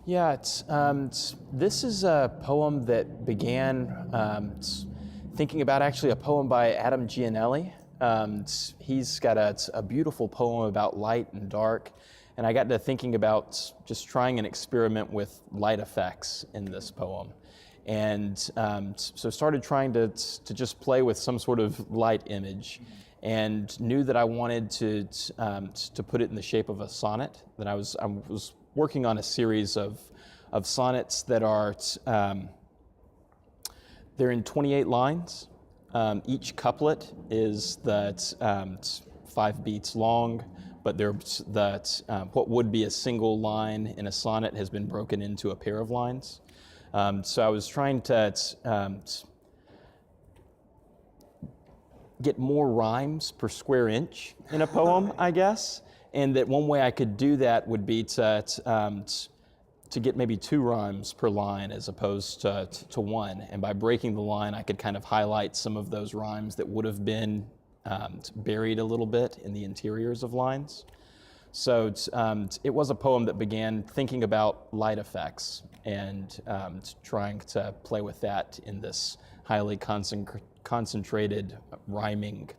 Yeah, this is a poem that began thinking about actually a poem by Adam Gianelli. He's got a beautiful poem about light and dark, and I got to thinking about just trying an experiment with light effects in this poem. And so started trying to just play with some sort of light image, and knew that I wanted to put it in the shape of a sonnet. That I was working on a series of sonnets that are they're in 28 lines. Each couplet is 5 beats long, but what would be a single line in a sonnet has been broken into a pair of lines. So I was trying to get more rhymes per square inch in a poem, I guess. And that one way I could do that would be to get maybe 2 rhymes per line as opposed to 1. And by breaking the line, I could kind of highlight some of those rhymes that would have been buried a little bit in the interiors of lines. So it was a poem that began thinking about light effects and trying to play with that in this highly concentrated rhyming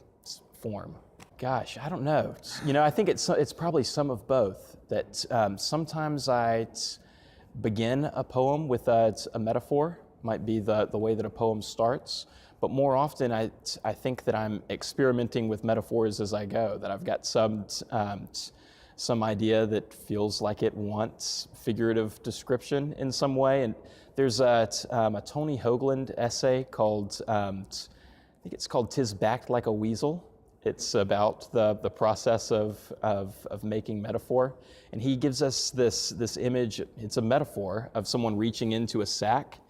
form. Gosh, I don't know. I think it's probably some of both. That sometimes I begin a poem with a metaphor, might be the way that a poem starts. But more often, I think that I'm experimenting with metaphors as I go. That I've got some idea that feels like it wants figurative description in some way. And there's a Tony Hoagland essay called, I think it's called "'Tis Backed Like a Weasel." It's about the process of making metaphor. And he gives us this image. It's a metaphor of someone reaching into a sack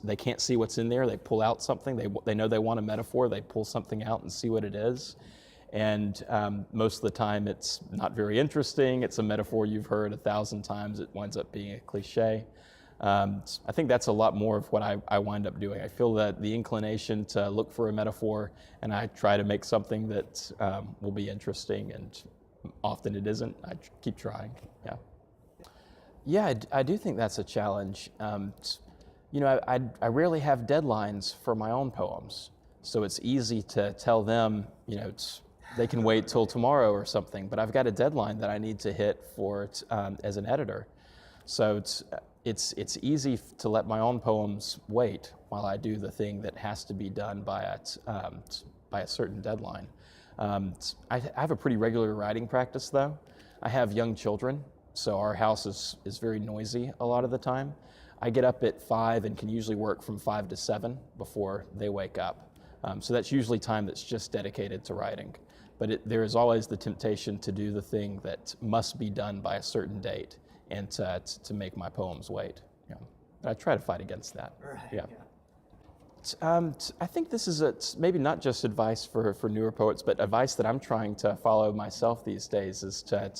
they can't see what's in there. They pull out something. They know they want a metaphor. They pull something out and see what it is. And most of the time it's not very interesting. It's a metaphor you've heard 1,000 times. It winds up being a cliche. I think that's a lot more of what I wind up doing. I feel that the inclination to look for a metaphor, and I try to make something that will be interesting, and often it isn't. I keep trying, yeah. Yeah, I do think that's a challenge. I rarely have deadlines for my own poems, so it's easy to tell them, they can wait till tomorrow or something, but I've got a deadline that I need to hit for as an editor. So it's easy to let my own poems wait while I do the thing that has to be done by a certain deadline. I have a pretty regular writing practice, though. I have young children, so our house is very noisy a lot of the time. I get up at 5 and can usually work from 5 to 7 before they wake up. So that's usually time that's just dedicated to writing. But there is always the temptation to do the thing that must be done by a certain date and to make my poems wait. But I try to fight against that. Right, yeah. I think this is maybe not just advice for newer poets, but advice that I'm trying to follow myself these days, is to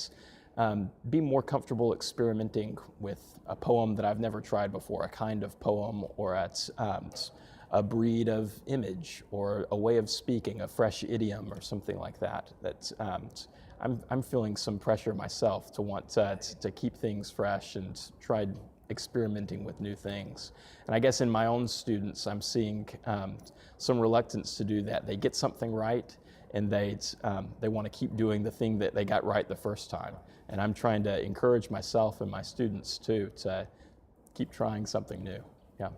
be more comfortable experimenting with a poem that I've never tried before, a kind of poem, or a breed of image, or a way of speaking, a fresh idiom, or something like that. I'm feeling some pressure myself to want to keep things fresh and try experimenting with new things. And I guess in my own students, I'm seeing some reluctance to do that. They get something right, and they want to keep doing the thing that they got right the first time. And I'm trying to encourage myself and my students too to keep trying something new. Yeah.